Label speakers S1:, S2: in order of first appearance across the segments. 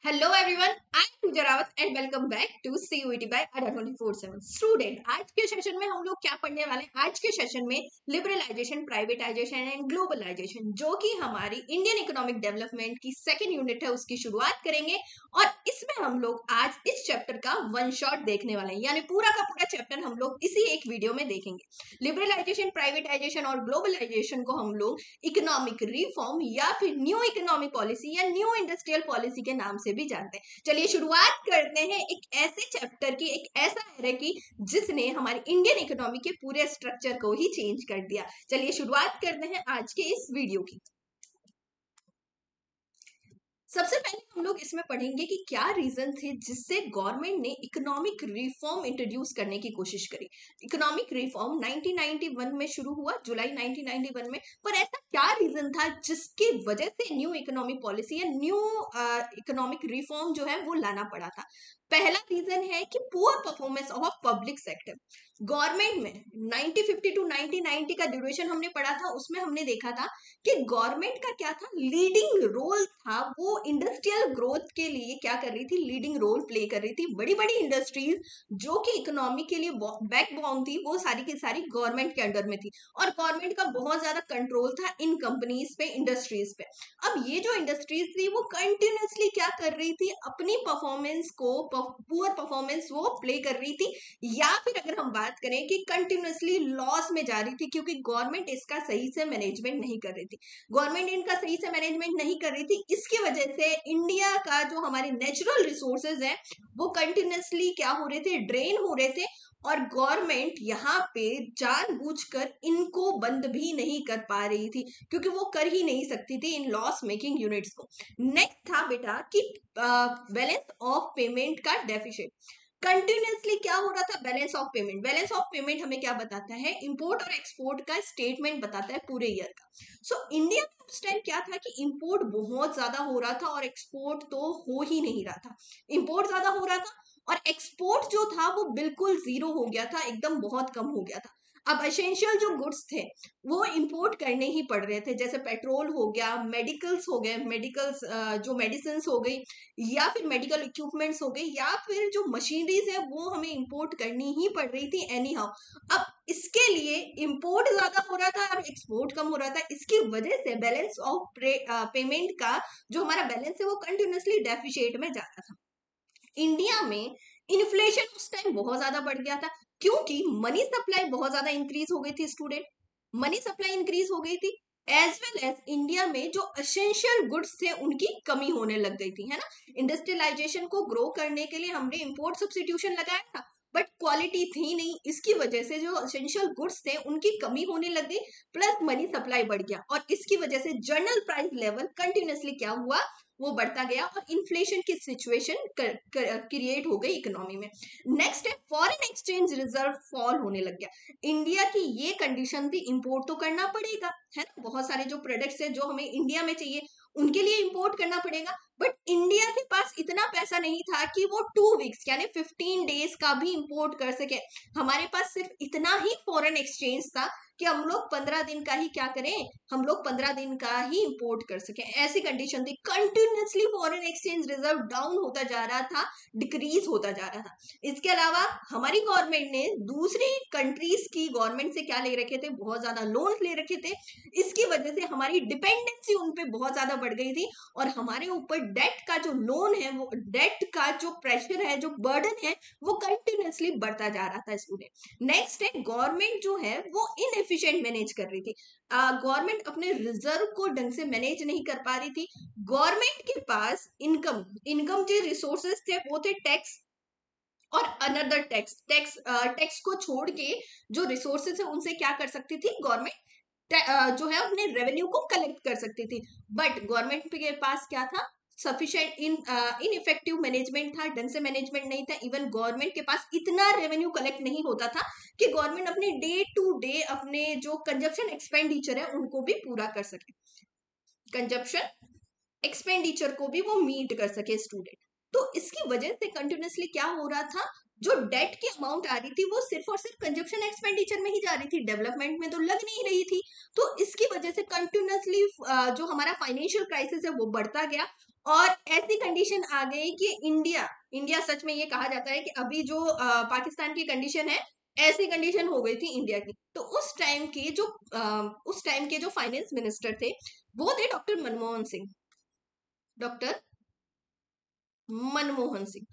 S1: Hello everyone, I am Pooja Rawat and welcome back to CUET by Adda 24/7 student. आज के session में हम लोग क्या पढ़ने वाले हैं? आज के सेशन में लिबरलाइजेशन, प्राइवेटाइजेशन एंड ग्लोबलाइजेशन, जो कि हमारी इंडियन इकोनॉमिक डेवलपमेंट की सेकंड यूनिट है, उसकी शुरुआत करेंगे। और इसमें हम लोग आज इस चैप्टर का वन शॉट देखने वाले हैं, यानी पूरा का पूरा चैप्टर हम लोग इसी एक वीडियो में देखेंगे। लिबरलाइजेशन, प्राइवेटाइजेशन और ग्लोबलाइजेशन को हम लोग इकोनॉमिक रिफॉर्म या फिर न्यू इकोनॉमिक पॉलिसी या न्यू इंडस्ट्रियल पॉलिसी के नाम से भी जानते हैं। चलिए शुरुआत करते हैं एक ऐसे चैप्टर की, एक ऐसा एरा की जिसने हमारी इंडियन इकोनॉमी के पूरे स्ट्रक्चर को ही चेंज कर दिया। चलिए शुरुआत करते हैं आज के इस वीडियो की। सबसे पहले हम लोग इसमें पढ़ेंगे कि क्या रीजन थे जिससे गवर्नमेंट ने इकोनॉमिक रिफॉर्म इंट्रोड्यूस करने की कोशिश करी। इकोनॉमिक रिफॉर्म 1991 में शुरू हुआ, जुलाई 1991 में। पर ऐसा क्या रीजन था जिसकी वजह से न्यू इकोनॉमिक पॉलिसी या न्यू इकोनॉमिक रिफॉर्म जो है वो लाना पड़ा था? पहला रीजन है कि poor performance of public sector. Government में 1950 टू 1990 का ड्यूरेशन हमने पढ़ा था, उसमें हमने देखा था कि गवर्नमेंट का क्या था, लीडिंग रोल था। वो इंडस्ट्रियल ग्रोथ के लिए क्या कर रही थी, लीडिंग रोल प्ले कर रही थी। बड़ी बड़ी इंडस्ट्रीज जो कि इकोनॉमी के लिए बैकबोन थी, वो सारी की सारी गवर्नमेंट के अंडर में थी और गवर्नमेंट का बहुत ज्यादा कंट्रोल था इन कंपनीज पे, इंडस्ट्रीज पे। अब ये जो इंडस्ट्रीज थी वो कंटिन्यूसली क्या कर रही थी, अपनी परफॉर्मेंस को, पुअर परफॉर्मेंस वो प्ले कर रही थी, या फिर अगर हम बात करें कि कंटिन्यूसली लॉस में जा रही थी, क्योंकि गवर्नमेंट इसका सही से मैनेजमेंट नहीं कर रही थी। गवर्नमेंट इनका सही से मैनेजमेंट नहीं कर रही थी, इसकी वजह से इंडिया का जो हमारे नेचुरल रिसोर्सेज हैं वो कंटिन्यूसली क्या हो रहे थे, ड्रेन हो रहे थे। और गवर्नमेंट यहाँ पे जानबूझकर इनको बंद भी नहीं कर पा रही थी, क्योंकि वो कर ही नहीं सकती थी इन लॉस मेकिंग यूनिट्स को। नेक्स्ट था बेटा कि बैलेंस ऑफ पेमेंट का डेफिसिट। कंटिन्यूसली क्या हो रहा था, balance of payment. Balance of payment हमें क्या बताता है, इंपोर्ट और एक्सपोर्ट का स्टेटमेंट बताता है पूरे ईयर का। सो इंडिया में उस टाइम क्या था कि इंपोर्ट बहुत ज्यादा हो रहा था और एक्सपोर्ट तो हो ही नहीं रहा था। इंपोर्ट ज्यादा हो रहा था और एक्सपोर्ट जो था वो बिल्कुल जीरो हो गया था, एकदम बहुत कम हो गया था। अब एसेंशियल जो गुड्स थे वो इंपोर्ट करने ही पड़ रहे थे, जैसे पेट्रोल हो गया, मेडिकल्स हो गए, मेडिकल्स जो मेडिसिन हो गई, या फिर मेडिकल इक्विपमेंट्स हो गए, या फिर जो मशीनरीज है वो हमें इंपोर्ट करनी ही पड़ रही थी एनी हाउ। अब इसके लिए इंपोर्ट ज्यादा हो रहा था और एक्सपोर्ट कम हो रहा था, इसकी वजह से बैलेंस ऑफ पेमेंट का जो हमारा बैलेंस है वो कंटिन्यूसली डेफिशिएट में जा रहा था। इंडिया में इन्फ्लेशन उस टाइम बहुत ज्यादा बढ़ गया था, क्योंकि मनी सप्लाई बहुत ज्यादा इंक्रीज हो गई थी स्टूडेंट। मनी सप्लाई इंक्रीज हो गई थी, एज वेल एज इंडिया में जो एसेंशियल गुड्स थे उनकी कमी होने लग गई थी, है ना। इंडस्ट्रियलाइजेशन को ग्रो करने के लिए हमने इंपोर्ट सब्स्टिट्यूशन लगाया था, बट क्वालिटी थी नहीं, इसकी वजह से जो एसेंशियल गुड्स थे उनकी कमी होने लग गई, प्लस मनी सप्लाई बढ़ गया और इसकी वजह से जनरल प्राइस लेवल कंटिन्यूसली क्या हुआ, वो बढ़ता गया और इन्फ्लेशन की सिचुएशन क्रिएट हो गई इकोनॉमी में। नेक्स्ट है फॉरेन एक्सचेंज रिजर्व फॉल होने लग गया। इंडिया की ये कंडीशन थी, इंपोर्ट तो करना पड़ेगा, है ना। बहुत सारे जो प्रोडक्ट्स है जो हमें इंडिया में चाहिए उनके लिए इंपोर्ट करना पड़ेगा, बट इंडिया के पास इतना पैसा नहीं था कि वो 2 वीक्स यानी 15 डेज का भी इंपोर्ट कर सके। हमारे पास सिर्फ इतना ही फॉरेन एक्सचेंज था कि हम लोग 15 दिन का ही क्या करें, हम लोग 15 दिन का ही इंपोर्ट कर सके, ऐसी कंडीशन थी। Continuously foreign exchange reserve down होता जा रहा था, डिक्रीज होता जा रहा था। इसके अलावा हमारी गवर्नमेंट ने दूसरी कंट्रीज की गवर्नमेंट से क्या ले रखे थे, बहुत ज्यादा लोन ले रखे थे। इसकी वजह से हमारी डिपेंडेंसी उन पे बहुत ज्यादा बढ़ गई थी और हमारे ऊपर डेट का जो लोन है, वो डेट का जो प्रेशर है, जो बर्डन है, वो कंटिन्यूसली बढ़ता जा रहा था स्टूडेंट। नेक्स्ट है गवर्नमेंट जो है वो इनएफिशिएंट मैनेज कर रही थी। गवर्नमेंट अपने रिजर्व को ढंग से मैनेज नहीं कर पा रही थी। गवर्नमेंट के पास इनकम इनकम जो रिसोर्सेस थे वो थे टैक्स और अनदर टैक्स। टैक्स को छोड़ के जो रिसोर्सेज है उनसे क्या कर सकती थी गवर्नमेंट, जो है अपने रेवेन्यू को कलेक्ट कर सकती थी। बट गवर्नमेंट के पास क्या था, सफिशिएंट इनइफेक्टिव मैनेजमेंट था, ढंग से मैनेजमेंट नहीं था। इवन गवर्नमेंट के पास इतना रेवेन्यू कलेक्ट नहीं होता था कि गवर्नमेंट अपने डे टू डे अपने जो कंजप्शन एक्सपेंडिचर है उनको भी पूरा कर सके, कंजप्शन एक्सपेंडिचर को भी वो मीट कर सके स्टूडेंट। तो इसकी वजह से कंटिन्यूसली क्या हो रहा था, जो डेट की अमाउंट आ रही थी वो सिर्फ और सिर्फ कंजप्शन एक्सपेंडिचर में ही जा रही थी, डेवलपमेंट में तो लग नहीं रही थी। तो इसकी वजह से कंटिन्यूसली जो हमारा फाइनेंशियल क्राइसिस है वो बढ़ता गया और ऐसी कंडीशन आ गई कि इंडिया सच में ये कहा जाता है कि अभी जो पाकिस्तान की कंडीशन है, ऐसी कंडीशन हो गई थी इंडिया की। तो उस टाइम के जो फाइनेंस मिनिस्टर थे वो थे डॉक्टर मनमोहन सिंह। डॉक्टर मनमोहन सिंह।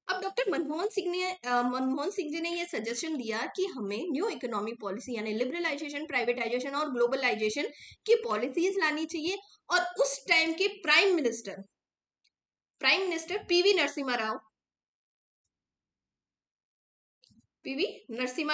S1: अब डॉक्टर मनमोहन सिंह जी ने ये सजेशन दिया कि हमें न्यू इकोनॉमिक पॉलिसी यानी लिबरलाइजेशन, प्राइवेटाइजेशन और ग्लोबलाइजेशन की पॉलिसीज लानी चाहिए। और उस टाइम के prime minister PV Narasimha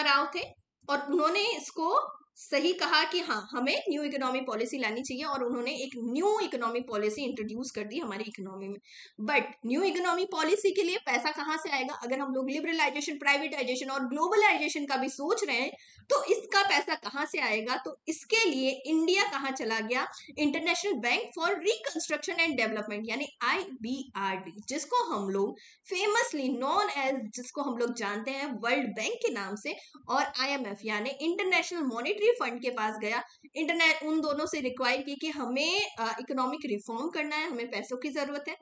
S1: Rao थे। और उन्होंने इसको सही कहा कि हाँ, हमें न्यू इकोनॉमिक पॉलिसी लानी चाहिए, और उन्होंने एक न्यू इकोनॉमिक पॉलिसी इंट्रोड्यूस कर दी हमारी इकोनॉमी में। बट न्यू इकोनॉमिक पॉलिसी के लिए पैसा कहाँ से आएगा? अगर हम लोग लिबरलाइजेशन, प्राइवेटाइजेशन और ग्लोबलाइजेशन का भी सोच रहे हैं तो इसका पैसा कहाँ से आएगा? तो इसके लिए इंडिया कहाँ चला गया? International bank for reconstruction and development यानी IBRD, जिसको हम लोग फेमसली नॉन एज, जिसको हम लोग जानते हैं वर्ल्ड बैंक के नाम से, और IMF यानी इंटरनेशनल मॉनेटरी फंड के पास गया। इंटरनेट उन दोनों से रिक्वायर की कि हमें इकोनॉमिक रिफॉर्म करना है, हमें पैसों की जरूरत है।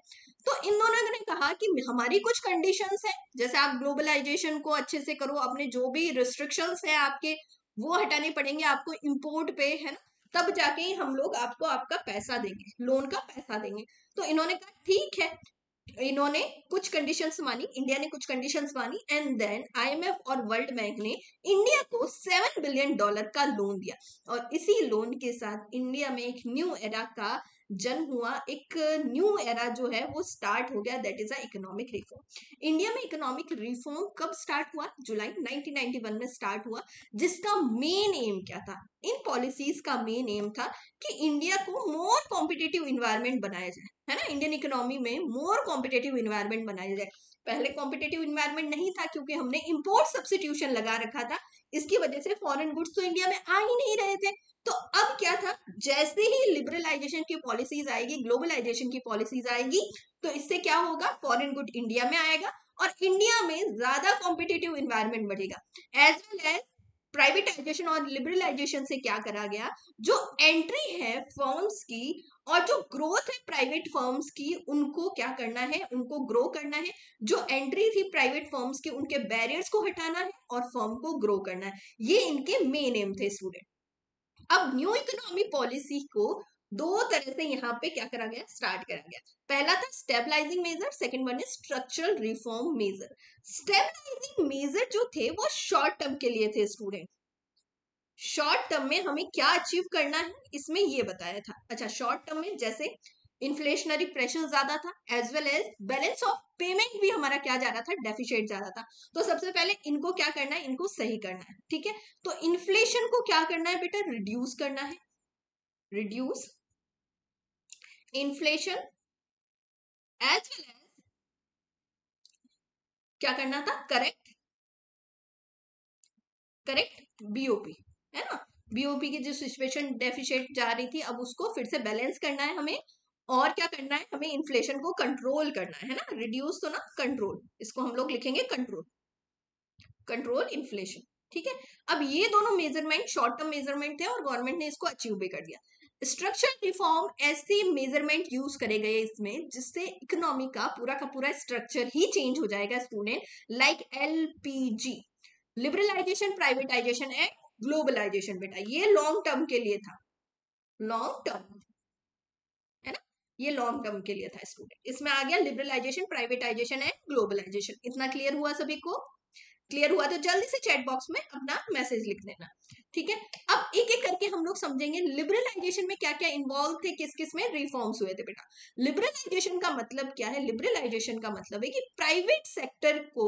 S1: तो इन दोनों ने कहा कि हमारी कुछ कंडीशंस है, जैसे आप ग्लोबलाइजेशन को अच्छे से करो, अपने जो भी रिस्ट्रिक्शंस है आपके वो हटाने पड़ेंगे आपको इंपोर्ट पे, है ना, तब जाके हम लोग आपको आपका पैसा देंगे, लोन का पैसा देंगे। तो इन्होंने कहा ठीक है। इन्होंने कुछ कंडीशंस मानी, इंडिया ने कुछ कंडीशंस मानी, एंड देन IMF और वर्ल्ड बैंक ने इंडिया को $7 बिलियन का लोन दिया। और इसी लोन के साथ इंडिया में एक न्यू एरा का जन्म हुआ, एक न्यू एरा जो है वो स्टार्ट हो गया, that is a economic reform. India में इकोनॉमिक रिफॉर्म कब स्टार्ट हुआ? जुलाई 1991 में स्टार्ट हुआ, जिसका मेन एम क्या था? इन पॉलिसीज का मेन एम था कि इंडिया को मोर कॉम्पिटिटिव इन्वायरमेंट बनाया जाए, है ना, इंडियन इकोनॉमी में मोर कॉम्पिटिटिव इन्वायरमेंट बनाया जाए। पहले कॉम्पिटिटिव इन्वायरमेंट नहीं था क्योंकि हमने इंपोर्ट सब्स्टिट्यूशन लगा रखा था, इसकी वजह से फॉरेन गुड्स तो इंडिया में आ ही नहीं रहे थे। तो अब क्या था, जैसे ही लिबरलाइजेशन की पॉलिसीज आएगी, ग्लोबलाइजेशन की पॉलिसीज आएगी, तो इससे क्या होगा? फॉरेन गुड इंडिया में आएगा और इंडिया में ज्यादा कॉम्पिटिटिव इन्वायरमेंट बढ़ेगा। एज वेल एज प्राइवेटाइजेशन और लिबरलाइजेशन से क्या करा गया, जो एंट्री है फर्म्स की और जो ग्रोथ है प्राइवेट फर्म्स की, उनको क्या करना है? उनको ग्रो करना है। जो एंट्री थी प्राइवेट फर्म्स की, उनके बैरियर्स को हटाना है और फर्म को ग्रो करना है। ये इनके मेन एम थे स्टूडेंट। अब न्यू इकोनॉमी पॉलिसी को दो तरह से यहाँ पे क्या करा गया? स्टार्ट करा गया। पहला था stabilising measure, second one is structural reform measure. Stabilising measure जो थे वो शॉर्ट टर्म के लिए थे स्टूडेंट। शॉर्ट टर्म में हमें क्या अचीव करना है इसमें ये बताया था। अच्छा, शॉर्ट टर्म में जैसे इन्फ्लेशनरी प्रेशर ज्यादा था, as well as balance of payment भी हमारा क्या जा रहा था? डेफिसिट ज्यादा था। तो सबसे पहले इनको क्या करना है? इनको सही करना है, ठीक है। तो इन्फ्लेशन को क्या करना है बेटा? रिड्यूस करना है, reduce inflation, as well as क्या करना था? करेक्ट BOP, है ना। BOP की जो सिचुएशन डेफिसिट जा रही थी, अब उसको फिर से बैलेंस करना है हमें। और क्या करना है? हमें इन्फ्लेशन को कंट्रोल करना है ना, रिड्यूस तो ना कंट्रोल, इसको हम लोग लिखेंगे कंट्रोल इन्फ्लेशन, ठीक है। अब ये दोनों मेजरमेंट शॉर्ट टर्म मेजरमेंट थे और गवर्नमेंट ने इसको अचीव भी कर दिया। स्ट्रक्चर रिफॉर्म ऐसी मेजरमेंट यूज करे गए इसमें जिससे इकोनॉमी का पूरा स्ट्रक्चर ही चेंज हो जाएगा student, like LPG, liberalisation, privatisation and globalisation. बेटा ये लॉन्ग टर्म के लिए था, लॉन्ग टर्म, है ना, ये लॉन्ग टर्म के लिए था स्टूडेंट। इसमें आ गया लिबरलाइजेशन, प्राइवेटाइजेशन एंड ग्लोबलाइजेशन। इतना क्लियर हुआ सभी को? क्लियर हुआ तो जल्दी से चैट बॉक्स में अपना मैसेज लिख देना, ठीक है। अब एक एक करके हम लोग समझेंगे लिबरलाइजेशन में क्या क्या इन्वॉल्व थे, किस किस में रिफॉर्म्स हुए थे। बेटा लिबरलाइजेशन का मतलब क्या है? लिबरलाइजेशन का मतलब है कि प्राइवेट सेक्टर को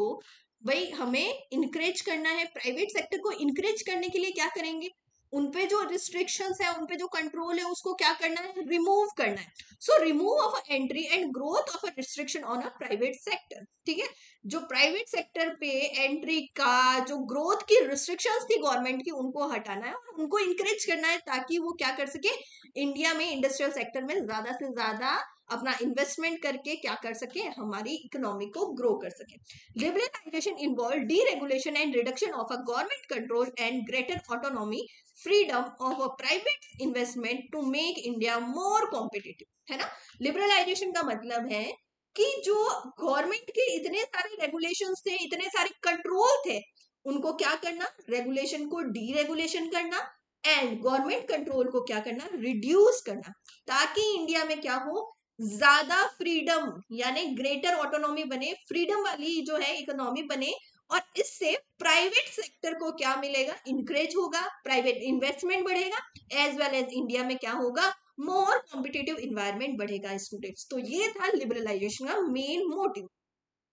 S1: भाई हमें इनकरेज करना है। प्राइवेट सेक्टर को इनकरेज करने के लिए क्या करेंगे? उनपे जो रिस्ट्रिक्शंस है, उनपे जो कंट्रोल है, उसको क्या करना है? रिमूव करना है। So remove of entry and growth of a restriction on a private sector, ठीक है। जो प्राइवेट सेक्टर पे एंट्री का जो ग्रोथ की रिस्ट्रिक्शंस थी गवर्नमेंट की, उनको हटाना है और उनको इंकरेज करना है ताकि वो क्या कर सके? इंडिया में इंडस्ट्रियल सेक्टर में ज्यादा से ज्यादा अपना इन्वेस्टमेंट करके क्या कर सके, हमारी इकोनॉमी को ग्रो कर सके। Liberalisation involve deregulation and reduction of a government control and greater autonomy, freedom of a private investment to make India more competitive, है ना। लिबरलाइजेशन का मतलब है कि जो गवर्नमेंट के इतने सारे रेगुलेशंस थे, इतने सारे कंट्रोल थे, उनको क्या करना, रेगुलेशन को डीरेगुलेशन करना एंड गवर्नमेंट कंट्रोल को क्या करना, रिड्यूस करना, ताकि इंडिया में क्या हो, ज्यादा फ्रीडम यानी ग्रेटर ऑटोनॉमी बने, फ्रीडम वाली जो है इकोनॉमी बने, और इससे प्राइवेट सेक्टर को क्या मिलेगा, इंकरेज होगा, प्राइवेट इन्वेस्टमेंट बढ़ेगा, एज वेल एज इंडिया में क्या होगा, मोर कॉम्पिटिटिव इन्वायरमेंट बढ़ेगा स्टूडेंट्स। तो ये था लिबरलाइजेशन का मेन मोटिव।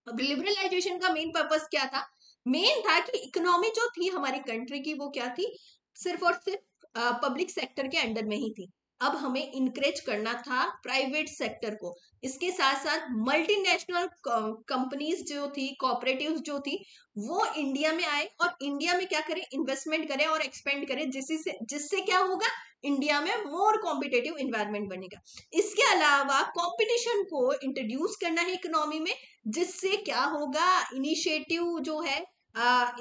S1: अब लिबरलाइजेशन का मेन पर्पस क्या था, मेन था कि इकोनॉमी जो थी हमारी कंट्री की वो क्या थी, सिर्फ और सिर्फ पब्लिक सेक्टर के अंडर में ही थी। अब हमें इनकरेज करना था प्राइवेट सेक्टर को, इसके साथ साथ मल्टीनेशनल कंपनीज जो थी, कोऑपरेटिव्स जो थी, वो इंडिया में आए और इंडिया में क्या करें, इन्वेस्टमेंट करें और एक्सपेंड करें, जिससे क्या होगा, इंडिया में मोर कॉम्पिटेटिव इन्वायरमेंट बनेगा। इसके अलावा कंपटीशन को इंट्रोड्यूस करना है इकोनॉमी में, जिससे क्या होगा, इनिशिएटिव जो है,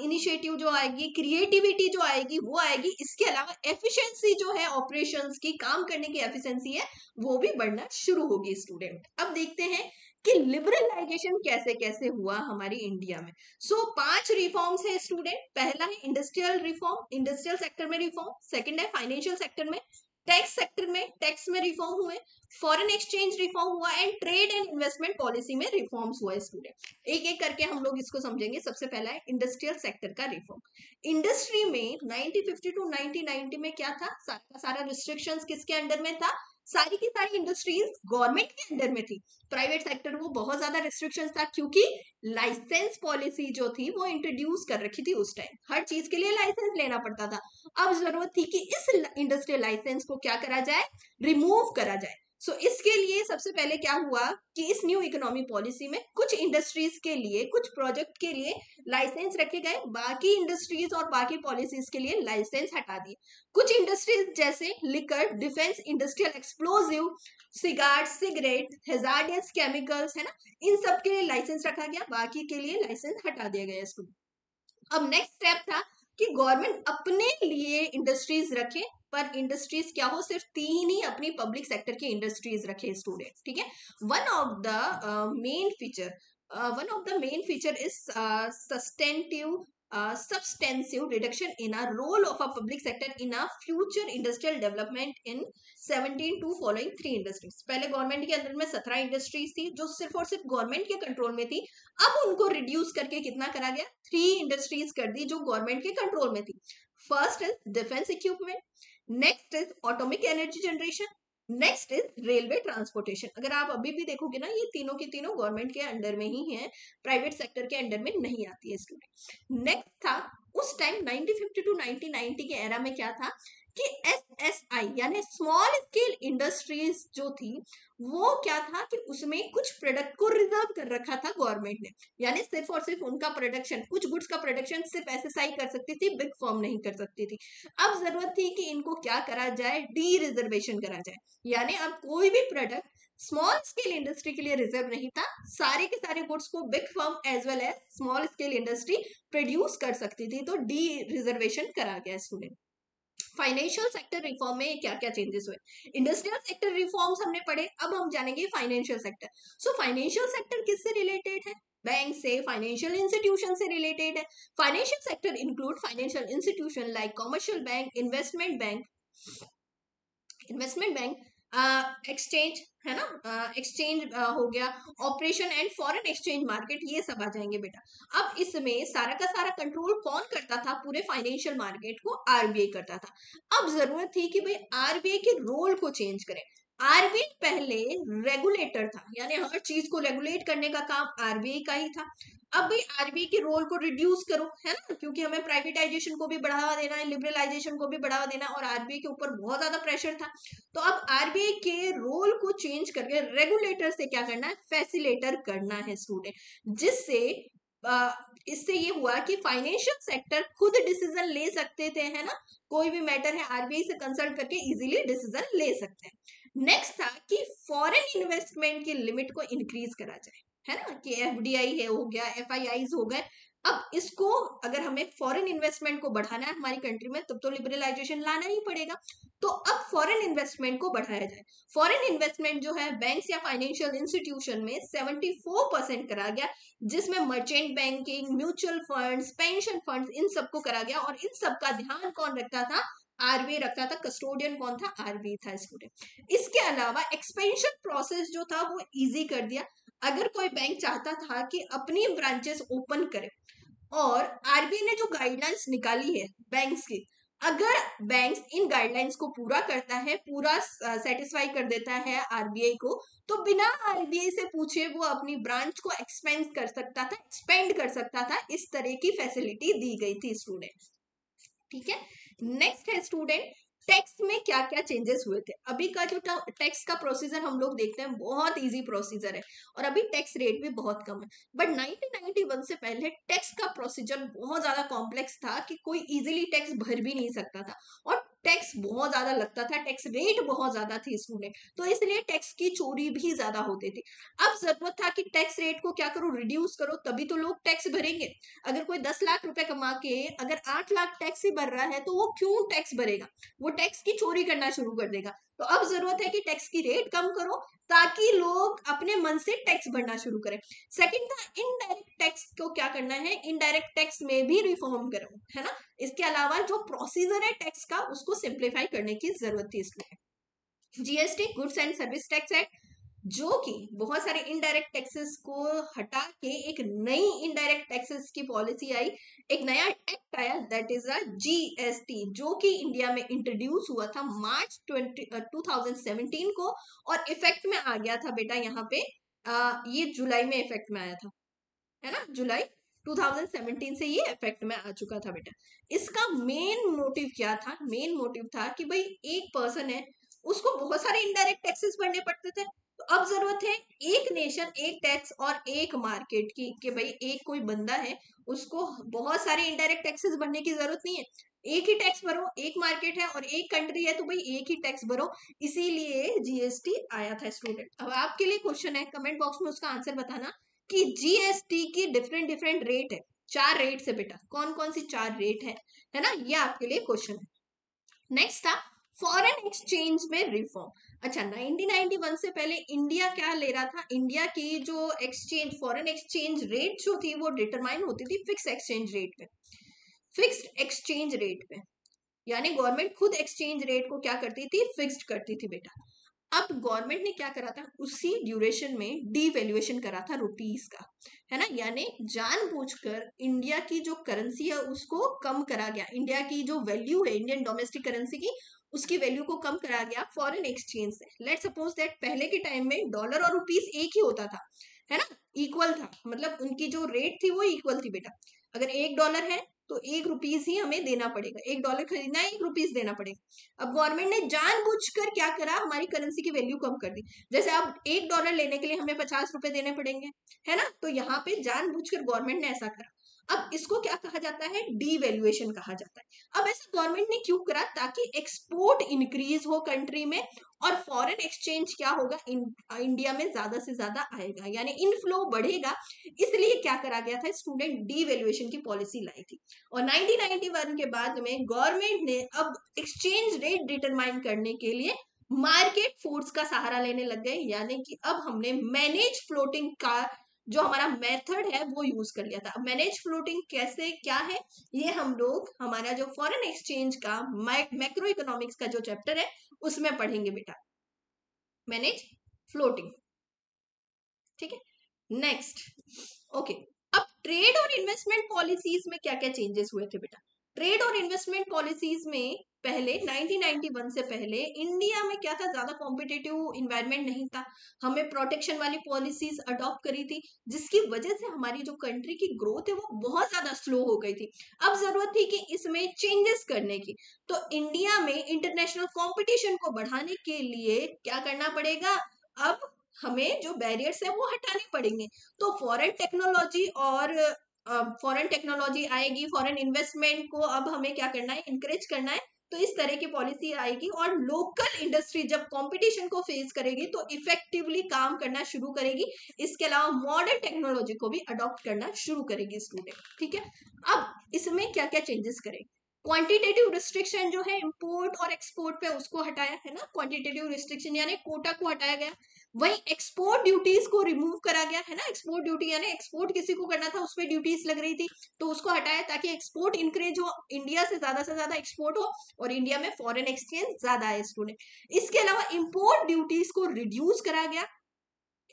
S1: इनिशिएटिव जो आएगी, क्रिएटिविटी जो आएगी वो आएगी। इसके अलावा एफिशिएंसी जो है ऑपरेशंस की, काम करने की एफिशिएंसी है, वो भी बढ़ना शुरू होगी स्टूडेंट। अब देखते हैं कि लिबरलाइजेशन कैसे कैसे हुआ हमारी इंडिया में। सो 5 रिफॉर्म्स है स्टूडेंट। पहला है इंडस्ट्रियल रिफॉर्म, इंडस्ट्रियल सेक्टर में रिफॉर्म। सेकंड है फाइनेंशियल सेक्टर में, टैक्स सेक्टर में, टैक्स में रिफॉर्म हुए, फॉरेन एक्सचेंज रिफॉर्म हुआ and trade and investment policy में रिफॉर्म्स हुए स्टूडेंट। एक एक करके हम लोग इसको समझेंगे। सबसे पहला है इंडस्ट्रियल सेक्टर का रिफॉर्म। इंडस्ट्री में 1950 टू 1990 में क्या था, सारा का सारा रिस्ट्रिक्शंस किसके अंडर में था, सारी की सारी इंडस्ट्रीज गवर्नमेंट के अंडर में थी। प्राइवेट सेक्टर को बहुत ज्यादा रिस्ट्रिक्शंस था, क्योंकि लाइसेंस पॉलिसी जो थी वो इंट्रोड्यूस कर रखी थी उस टाइम, हर चीज के लिए लाइसेंस लेना पड़ता था। अब जरूरत थी कि इस इंडस्ट्रियल लाइसेंस को क्या करा जाए, रिमूव करा जाए। सो इसके लिए सबसे पहले क्या हुआ कि इस न्यू इकोनॉमी पॉलिसी में कुछ इंडस्ट्रीज के लिए, कुछ प्रोजेक्ट के लिए लाइसेंस रखे गए, बाकी इंडस्ट्रीज और बाकी पॉलिसीज के लिए लाइसेंस हटा दिए। कुछ इंडस्ट्रीज जैसे liquor, defence, industrial explosive, cigarette, cigarette, hazardous chemicals, है ना, इन सब के लिए लाइसेंस रखा गया, बाकी के लिए लाइसेंस हटा दिया गया इसको। अब नेक्स्ट स्टेप था कि गवर्नमेंट अपने लिए इंडस्ट्रीज रखे, पर इंडस्ट्रीज क्या हो, सिर्फ 3 ही अपनी पब्लिक सेक्टर की इंडस्ट्रीज रखे स्टूडेंट, ठीक है। One of the main feature is substantive reduction in a role of a public sector in a future industrial development in 17 to following 3 industries। पहले गवर्नमेंट के अंदर में 17 इंडस्ट्रीज थी जो सिर्फ और सिर्फ गवर्नमेंट के कंट्रोल में थी। अब उनको रिड्यूस करके कितना करा गया, 3 इंडस्ट्रीज कर दी जो गवर्नमेंट के कंट्रोल में थी। First is defence equipment, next is atomic energy generation, next is railway transportation. अगर आप अभी भी देखोगे ना, ये तीनों की तीनों गवर्नमेंट के अंडर में ही है, प्राइवेट सेक्टर के अंडर में नहीं आती है स्टूडेंट। नेक्स्ट था उस टाइम 1950 टू 1990 के एरा में क्या था कि एसएसआई यानी स्मॉल स्केल इंडस्ट्रीज जो थी, वो क्या था कि उसमें कुछ प्रोडक्ट को रिजर्व कर रखा था गवर्नमेंट ने, यानी सिर्फ और सिर्फ उनका प्रोडक्शन, कुछ गुड्स का प्रोडक्शन सिर्फ एसएसआई कर सकती थी, बिग फर्म नहीं कर सकती थी। अब जरूरत थी कि इनको क्या करा जाए, डी रिजर्वेशन करा जाए, यानी अब कोई भी प्रोडक्ट स्मॉल स्केल इंडस्ट्री के लिए रिजर्व नहीं था, सारे के सारे गुड्स को big firm as well as small scale industry produce कर सकती थी, तो डी रिजर्वेशन करा गया स्टूडेंट। फाइनेंशियल सेक्टर रिफॉर्म में क्या क्या चेंजेस हुए, इंडस्ट्रियल सेक्टर रिफॉर्म्स हमने पढ़े, अब हम जानेंगे financial sector. So financial sector किससे रिलेटेड है, बैंक से, फाइनेंशियल इंस्टीट्यूशन से रिलेटेड है। Financial sector include financial institution like commercial bank, investment bank, exchange, है ना, एक्सचेंज हो गया, operation and foreign exchange market, ये सब आ जाएंगे बेटा। अब इसमें सारा का सारा कंट्रोल कौन करता था, पूरे फाइनेंशियल मार्केट को आरबीआई करता था। अब जरूरत थी कि भाई आरबीआई के रोल को चेंज करें। आरबीआई पहले रेगुलेटर था, यानी हर चीज को रेगुलेट करने का काम आरबीआई का ही था। अब भाई आरबीआई के रोल को रिड्यूस करो, है ना, क्योंकि हमें प्राइवेटाइजेशन को भी बढ़ावा देना है, लिबरलाइजेशन को भी बढ़ावा देना, और आरबीआई के ऊपर बहुत ज्यादा प्रेशर था। तो अब आरबीआई के रोल को चेंज करके रेगुलेटर से क्या करना है, फैसिलेटर करना है स्टूडेंट, जिससे इससे ये हुआ कि फाइनेंशियल सेक्टर खुद डिसीजन ले सकते थे, है ना, कोई भी मैटर है आरबीआई से कंसल्ट करके इजीली डिसीजन ले सकते हैं। नेक्स्ट था कि फॉरेन इन्वेस्टमेंट की लिमिट को इंक्रीज करा जाए, है ना, कि एफडीआई है हो गया, एफआईआईज हो गए। अब इसको अगर हमें फॉरेन इन्वेस्टमेंट को बढ़ाना है हमारी कंट्री में तब तो लिबरलाइजेशन लाना ही पड़ेगा। तो अब फॉरेन इन्वेस्टमेंट को बढ़ाया जाए। फॉरेन इन्वेस्टमेंट जो है बैंक्स या फाइनेंशियल इंस्टीट्यूशन में 74% करा गया, जिसमें merchant banking, mutual funds, pension funds, इन सबको करा गया। और इन सब का ध्यान कौन रखता था? आरबीआई रखता था। कस्टोडियन कौन था? आरबीआई था स्टूडेंट। इसके अलावा एक्सपेंशन प्रोसेस जो था वो इजी कर दिया। अगर कोई बैंक चाहता था कि अपनी ब्रांचेस ओपन करे, और आरबीआई ने जो गाइडलाइंस निकाली है बैंक्स की, अगर बैंक्स इन गाइडलाइंस को पूरा करता है, पूरा सेटिस्फाई कर देता है आरबीआई को, तो बिना आरबीआई से पूछे वो अपनी ब्रांच को एक्सपेंड कर सकता था, एक्सपेंड कर सकता था। इस तरह की फैसिलिटी दी गई थी स्टूडेंट। ठीक है, नेक्स्ट है स्टूडेंट, टैक्स में क्या क्या चेंजेस हुए थे। अभी का जो टैक्स का प्रोसीजर हम लोग देखते हैं बहुत इजी प्रोसीजर है, और अभी टैक्स रेट भी बहुत कम है। बट 1991 से पहले टैक्स का प्रोसीजर बहुत ज्यादा कॉम्प्लेक्स था कि कोई इजीली टैक्स भर भी नहीं सकता था, और टैक्स बहुत ज्यादा लगता था, टैक्स रेट बहुत ज्यादा थी स्टूडेंट, तो इसलिए टैक्स की चोरी भी ज्यादा होती थी। अब जरूरत था कि टैक्स रेट को क्या करो, रिड्यूस करो, तभी तो लोग टैक्स भरेंगे। अगर कोई 10 लाख रुपए कमा के अगर 8 लाख टैक्स ही भर रहा है तो वो क्यों टैक्स भरेगा? वो टैक्स की चोरी करना शुरू कर देगा। तो अब जरूरत है कि टैक्स की रेट कम करो ताकि लोग अपने मन से टैक्स भरना शुरू करें। सेकंड था इनडायरेक्ट टैक्स को क्या करना है, इनडायरेक्ट टैक्स में भी रिफॉर्म करो, है ना। इसके अलावा जो प्रोसीजर है टैक्स का उसको सिंप्लीफाई करने की जरूरत थी इसमें। GST, goods and service tax act, जो कि बहुत सारे इनडायरेक्ट टैक्सेस को हटा के एक नई इनडायरेक्ट टैक्सेस की पॉलिसी आई, एक नया एक्ट आया, दैट इज अ जीएसटी, जो कि इंडिया में इंट्रोड्यूस हुआ था मार्च 2017 को, और इफेक्ट में आ गया था बेटा यहाँ पे ये जुलाई में इफेक्ट में आया था, है ना, जुलाई 2017 से ये इफेक्ट में आ चुका था बेटा। इसका मेन मोटिव क्या था? मेन मोटिव था कि भाई एक पर्सन है, उसको बहुत सारे इनडायरेक्ट टैक्सेस भरने पड़ते थे, तो अब जरूरत है एक नेशन एक टैक्स और एक मार्केट की, कि भाई एक कोई बंदा है उसको बहुत सारे इनडायरेक्ट टैक्सेस भरने की जरूरत नहीं है, एक ही टैक्स भरो, एक मार्केट है और एक कंट्री है तो भाई एक ही टैक्स भरो, इसीलिए जीएसटी आया था स्टूडेंट। अब आपके लिए क्वेश्चन है, कमेंट बॉक्स में उसका आंसर बताना कि जीएसटी की डिफरेंट डिफरेंट रेट है, 4 रेट है बेटा, कौन कौन सी 4 रेट है ना, ये आपके लिए क्वेश्चन है। नेक्स्ट था फॉरेन एक्सचेंज में रिफॉर्म। अच्छा, 1991 से पहले इंडिया क्या ले रहा था? इंडिया की जो एक्सचेंज, फॉरेन एक्सचेंज रेट जो थी वो डिटरमाइन होती थी फिक्स एक्सचेंज रेट पे, फिक्स्ड एक्सचेंज रेट पे, यानी गवर्नमेंट खुद एक्सचेंज रेट को क्या करती थी? फिक्स्ड करती थी बेटा। अब गवर्नमेंट ने क्या करा था, उसी ड्यूरेशन में डीवैल्यूएशन करा था रुपीस का, है ना, यानी जानबूझकर इंडिया की जो करेंसी है उसको कम करा गया, इंडिया की जो वैल्यू है इंडियन डोमेस्टिक करेंसी की, उसकी वैल्यू को कम करा गया फॉरेन एक्सचेंज से। लेट सपोज दैट पहले के टाइम में डॉलर और रुपीस एक ही होता था, है ना, इक्वल था, मतलब उनकी जो रेट थी वो इक्वल थी बेटा। अगर $1 है तो 1 रुपीस ही हमें देना पड़ेगा, $1 खरीदना है 1 रुपीस देना पड़ेगा। अब गवर्नमेंट ने जानबूझकर क्या करा, हमारी करेंसी की वैल्यू कम कर दी। जैसे अब $1 लेने के लिए हमें 50 रुपए देने पड़ेंगे, है ना, तो यहाँ पे जानबूझकर गवर्नमेंट ने ऐसा करा। अब इसको क्या कहा जाता है? डीवैल्यूएशन कहा जाता है। अब ऐसा गवर्नमेंट ने क्यों करा? ताकि एक्सपोर्ट इंक्रीज हो कंट्री में, और फॉरेन एक्सचेंज क्या होगा, इंडिया में ज्यादा से ज्यादा आएगा, यानी इनफ्लो बढ़ेगा। इसलिए क्या करा गया था स्टूडेंट? डीवैल्यूएशन की पॉलिसी लाई थी। और 1991 के बाद में गवर्नमेंट ने अब एक्सचेंज रेट डिटरमाइन करने के लिए मार्केट फोर्स का सहारा लेने लग गए, यानी कि अब हमने मैनेज फ्लोटिंग का जो हमारा मेथड है वो यूज कर लिया था। मैनेज फ्लोटिंग कैसे, क्या है, ये हम लोग हमारा जो फॉरेन एक्सचेंज का मैक्रो इकोनॉमिक्स का जो चैप्टर है उसमें पढ़ेंगे बेटा, मैनेज फ्लोटिंग। ठीक है, नेक्स्ट, ओके। अब ट्रेड और इन्वेस्टमेंट पॉलिसीज में क्या क्या चेंजेस हुए थे बेटा? ट्रेड और इन्वेस्टमेंट पॉलिसीज में पहले 1991 से पहले इंडिया में क्या था, ज्यादा कॉम्पिटेटिव इन्वायरमेंट नहीं था, हमें प्रोटेक्शन वाली पॉलिसीज अडॉप्ट करी थी, जिसकी वजह से हमारी जो कंट्री की ग्रोथ है वो बहुत ज्यादा स्लो हो गई थी। अब जरूरत थी कि इसमें चेंजेस करने की, तो इंडिया में इंटरनेशनल कंपटीशन को बढ़ाने के लिए क्या करना पड़ेगा? अब हमें जो बैरियर्स है वो हटाने पड़ेंगे। तो फॉरेन टेक्नोलॉजी और फॉरेन टेक्नोलॉजी आएगी, फॉरेन इन्वेस्टमेंट को अब हमें क्या करना है? इंकरेज करना है, तो इस तरह की पॉलिसी आएगी और लोकल इंडस्ट्री जब कंपटीशन को फेस करेगी तो इफेक्टिवली काम करना शुरू करेगी। इसके अलावा मॉडर्न टेक्नोलॉजी को भी अडॉप्ट करना शुरू करेगी स्टूडेंट। ठीक है, अब इसमें क्या क्या चेंजेस करें। क्वांटिटेटिव रिस्ट्रिक्शन जो है इंपोर्ट और एक्सपोर्ट पे उसको हटाया है ना, क्वांटिटेटिव रिस्ट्रिक्शन यानी कोटा को हटाया गया। वही एक्सपोर्ट ड्यूटीज को रिमूव करा गया है ना, एक्सपोर्ट ड्यूटी यानी एक्सपोर्ट किसी को करना था उस पर ड्यूटीज लग रही थी तो उसको हटाया ताकि एक्सपोर्ट इंक्रीज हो, इंडिया से ज्यादा एक्सपोर्ट हो और इंडिया में फॉरेन एक्सचेंज ज्यादा है स्टूडेंट। इसके अलावा इंपोर्ट ड्यूटीज को रिड्यूस करा गया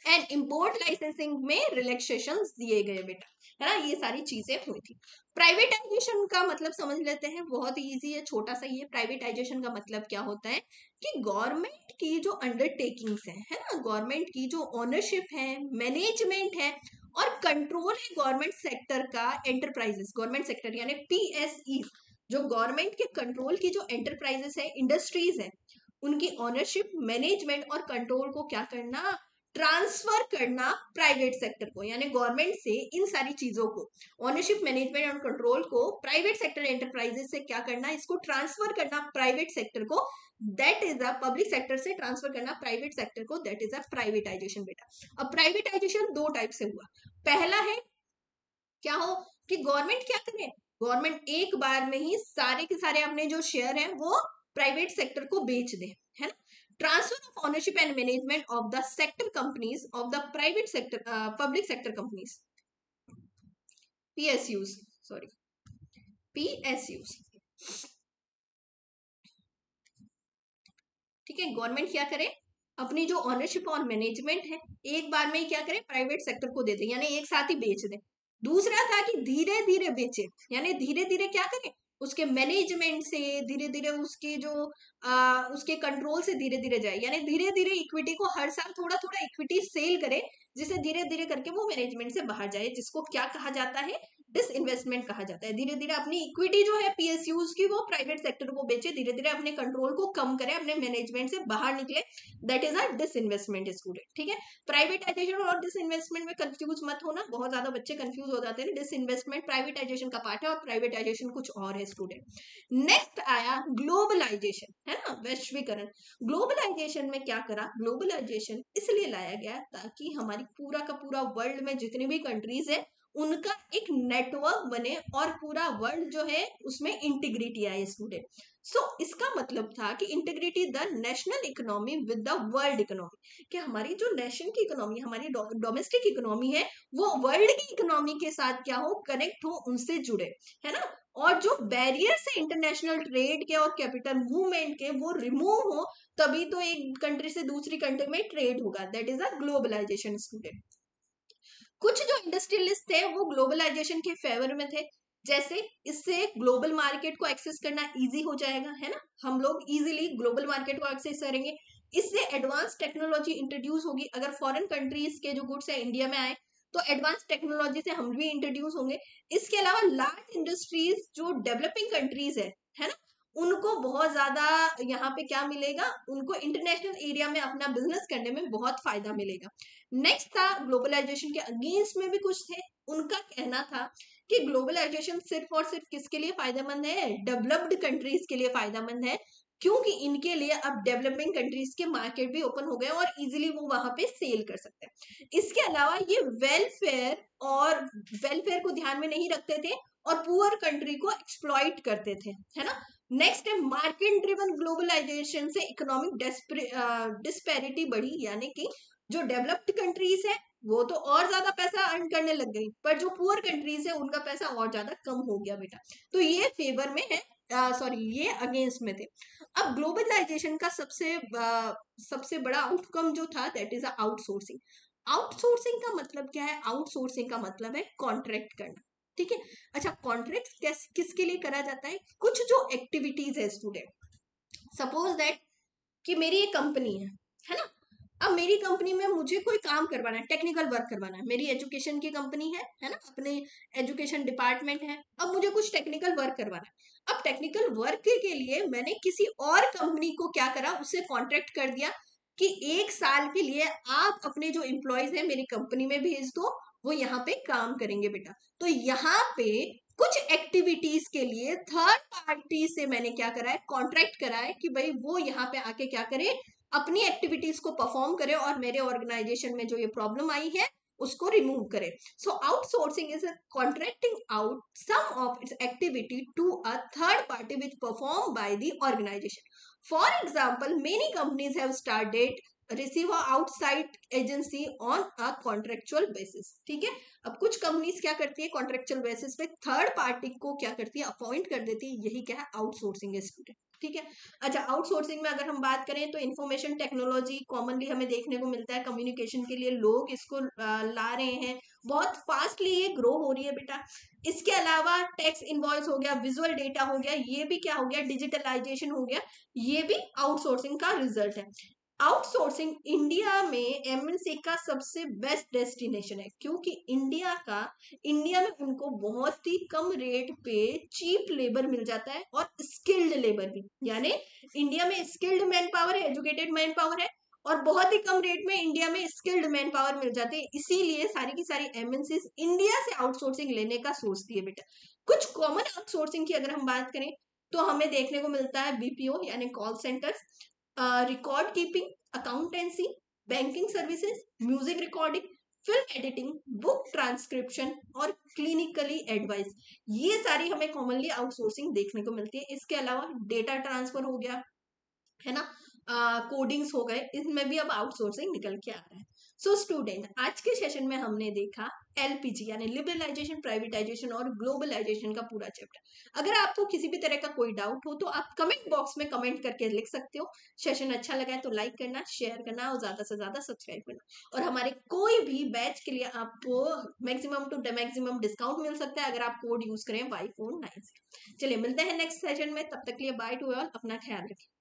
S1: एंड इंपोर्ट लाइसेंसिंग में रिलैक्सेशन दिए गए बेटा, है ना, ये सारी चीजें हुई थी। प्राइवेटाइजेशन का मतलब समझ लेते हैं, बहुत ही इजी है, छोटा सा ही है। प्राइवेटाइजेशन का मतलब क्या होता है कि गवर्नमेंट की जो अंडरटेकिंग्स है ना, गवर्नमेंट की जो ओनरशिप है, मैनेजमेंट है और कंट्रोल है गवर्नमेंट सेक्टर का, एंटरप्राइजेस गवर्नमेंट सेक्टर यानी पीएसई, जो गवर्नमेंट के कंट्रोल की जो एंटरप्राइजेस है, इंडस्ट्रीज है, उनकी ओनरशिप, मैनेजमेंट और कंट्रोल को क्या करना, ट्रांसफर करना प्राइवेट सेक्टर को, यानी गवर्नमेंट से इन सारी चीजों को, ओनरशिप, मैनेजमेंट और कंट्रोल को प्राइवेट सेक्टर एंटरप्राइजेस से क्या करना, इसको ट्रांसफर करना प्राइवेट सेक्टर को, that is a public sector से ट्रांसफर करना प्राइवेट सेक्टर को, दैट इज अ प्राइवेटाइजेशन बेटा। अब प्राइवेटाइजेशन दो टाइप से हुआ। पहला है क्या हो कि गवर्नमेंट क्या करे, गवर्नमेंट एक बार में ही सारे के सारे अपने जो शेयर हैं वो प्राइवेट सेक्टर को बेच दे, है ना। Transfer of ownership and management of the sector companies of the private sector, public sector companies, PSUs, sorry PSUs. ठीक है, गवर्नमेंट क्या करे, अपनी जो ओनरशिप और मैनेजमेंट है एक बार में ही क्या करे, प्राइवेट सेक्टर को दे दे, यानी एक साथ ही बेच दे। दूसरा था कि धीरे धीरे बेचे, यानी धीरे धीरे क्या करे, उसके मैनेजमेंट से धीरे धीरे उसके जो उसके कंट्रोल से धीरे धीरे जाए, यानी धीरे धीरे इक्विटी को हर साल थोड़ा थोड़ा इक्विटी सेल करे, जिसे धीरे धीरे करके वो मैनेजमेंट से बाहर जाए, जिसको क्या कहा जाता है, डिसइन्वेस्टमेंट कहा जाता है। धीरे धीरे अपनी इक्विटी जो है पीएसयूज की वो प्राइवेट सेक्टर को बेचे, धीरे धीरे अपने कंट्रोल को कम करे, अपने मैनेजमेंट से बाहर निकले, that is a disinvestment student. ठीक है, प्राइवेटाइजेशन और डिसइन्वेस्टमेंट में कंफ्यूज मत होना, बहुत ज्यादा बच्चे कंफ्यूज हो जाते हैं। डिसइन्वेस्टमेंट प्राइवेटाइजेशन का पार्ट है और प्राइवेटाइजेशन कुछ और है स्टूडेंट। नेक्स्ट आया ग्लोबलाइजेशन, है ना, वैश्वीकरण। ग्लोबलाइजेशन में क्या करा, ग्लोबलाइजेशन इसलिए लाया गया ताकि हमारी पूरा का पूरा वर्ल्ड में जितनी भी कंट्रीज है उनका एक नेटवर्क बने और पूरा वर्ल्ड जो है उसमें इंटीग्रिटी आए स्टूडेंट। सो इसका मतलब था कि integrity the national economy with the world economy, कि हमारी जो नेशन की इकोनॉमी, हमारी डोमेस्टिक इकोनॉमी है, वो वर्ल्ड की इकोनॉमी के साथ क्या हो, कनेक्ट हो, उनसे जुड़े, है ना। और जो बैरियर्स है इंटरनेशनल ट्रेड के और कैपिटल मूवमेंट के वो रिमूव हो, तभी तो एक कंट्री से दूसरी कंट्री में ट्रेड होगा, that is a globalisation student. कुछ जो इंडस्ट्रियलिस्ट थे वो ग्लोबलाइजेशन के फेवर में थे, जैसे इससे ग्लोबल मार्केट को एक्सेस करना इजी हो जाएगा, है ना, हम लोग इजीली ग्लोबल मार्केट को एक्सेस करेंगे। इससे एडवांस टेक्नोलॉजी इंट्रोड्यूस होगी, अगर फॉरेन कंट्रीज के जो गुड्स है इंडिया में आए तो एडवांस टेक्नोलॉजी से हम भी इंट्रोड्यूस होंगे। इसके अलावा लार्ज इंडस्ट्रीज जो डेवलपिंग कंट्रीज है ना, उनको बहुत ज्यादा यहाँ पे क्या मिलेगा, उनको इंटरनेशनल एरिया में अपना बिजनेस करने में बहुत फायदा मिलेगा। नेक्स्ट था ग्लोबलाइजेशन के अगेंस्ट में भी कुछ थे, उनका कहना था कि ग्लोबलाइजेशन सिर्फ और सिर्फ किसके लिए फायदेमंद है, डेवलप्ड कंट्रीज के लिए फायदेमंद है, क्योंकि इनके लिए अब डेवलपिंग कंट्रीज के मार्केट भी ओपन हो गए और इजीली वो वहां पे सेल कर सकते हैं। इसके अलावा ये वेलफेयर को ध्यान में नहीं रखते थे और पुअर कंट्री को एक्सप्लॉइट करते थे, है ना। नेक्स्ट है मार्केट ड्रिवन ग्लोबलाइजेशन से इकोनॉमिक डिस्पैरिटी बढ़ी, यानी कि जो डेवलप्ड कंट्रीज है वो तो और ज्यादा पैसा अर्न करने लग गई, पर जो पुअर कंट्रीज है उनका पैसा और ज्यादा कम हो गया बेटा। तो ये फेवर में है, सॉरी ये अगेंस्ट में थे। अब ग्लोबलाइजेशन का सबसे बड़ा आउटकम जो था दैट इज आउटसोर्सिंग। आउटसोर्सिंग का मतलब क्या है, आउटसोर्सिंग का मतलब है कॉन्ट्रैक्ट करना। ठीक है, अच्छा कॉन्ट्रैक्ट किसके लिए करा जाता है, कुछ जो एक्टिविटीज है स्टूडेंट, सपोज दैट कि मेरी एक कंपनी है ना, अब मेरी कंपनी में मुझे कोई काम करवाना है, टेक्निकल वर्क करवाना है, मेरी एजुकेशन की कंपनी है ना, अपने एजुकेशन डिपार्टमेंट है, अब मुझे कुछ टेक्निकल वर्क करवाना है। अब टेक्निकल वर्क के लिए मैंने किसी और कंपनी को क्या करा, उससे कॉन्ट्रैक्ट कर दिया कि 1 साल के लिए आप अपने जो एम्प्लॉयज है मेरी कंपनी में भेज दो, वो यहाँ पे काम करेंगे बेटा। तो यहाँ पे कुछ एक्टिविटीज के लिए थर्ड पार्टी से मैंने क्या करा है, कॉन्ट्रैक्ट करा है कि भाई वो यहाँ पे आके क्या करे, अपनी एक्टिविटीज को परफॉर्म करे और मेरे ऑर्गेनाइजेशन में जो ये प्रॉब्लम आई है उसको रिमूव करे. So outsourcing is a contracting out some of its activity to a third party which perform by the organisation. For example, many companies have started receive outside agency on a contractual basis. ठीक है, अब कुछ companies क्या करती है, contractual basis पे third party को क्या करती है, अपॉइंट कर देती है. यही क्या है, आउटसोर्सिंग है स्टूडेंट. ठीक है. अच्छा, आउटसोर्सिंग में अगर हम बात करें तो इंफॉर्मेशन टेक्नोलॉजी कॉमनली हमें देखने को मिलता है. कम्युनिकेशन के लिए लोग इसको ला रहे हैं, बहुत फास्टली ये ग्रो हो रही है बेटा. इसके अलावा टैक्स इनवॉइस हो गया, विजुअल डेटा हो गया, ये भी क्या हो गया, डिजिटलाइजेशन हो गया, ये भी आउटसोर्सिंग का रिजल्ट है. आउटसोर्सिंग इंडिया में एमएनसी का सबसे बेस्ट डेस्टिनेशन है, क्योंकि इंडिया में उनको बहुत ही कम रेट पे चीप लेबर मिल जाता है और स्किल्ड लेबर भी. यानी इंडिया में स्किल्ड मैन पावर है, एजुकेटेड मैन पावर है, और बहुत ही कम रेट में इंडिया में स्किल्ड मैन पावर मिल जाती है. इसीलिए सारी की सारी एमएनसी इंडिया से आउटसोर्सिंग लेने का सोचती है बेटा. कुछ कॉमन आउटसोर्सिंग की अगर हम बात करें तो हमें देखने को मिलता है बीपीओ यानी call centres, record keeping, accountancy, banking services, music recording, film editing, book transcription और क्लिनिकली एडवाइस. ये सारी हमें कॉमनली आउटसोर्सिंग देखने को मिलती है. इसके अलावा डेटा ट्रांसफर हो गया, है ना, कोडिंग्स हो गए, इसमें भी अब आउटसोर्सिंग निकल के आ रहा है. सो स्टूडेंट, आज के सेशन में हमने देखा एलपीजी यानी लिबरलाइजेशन, प्राइवेटाइजेशन और ग्लोबलाइजेशन का पूरा चैप्टर. अगर आपको किसी भी तरह का कोई डाउट हो तो आप कमेंट बॉक्स में कमेंट करके लिख सकते हो. सेशन अच्छा लगा है तो लाइक करना, शेयर करना और ज्यादा से ज्यादा सब्सक्राइब करना. और हमारे कोई भी बैच के लिए आपको मैक्सिमम टू मैक्सिमम डिस्काउंट मिल सकता है अगर आप कोड यूज करें Y490. चलिए मिलते हैं नेक्स्ट सेशन में, तब तक के लिए बाय टू ऑल, अपना ख्याल रखें.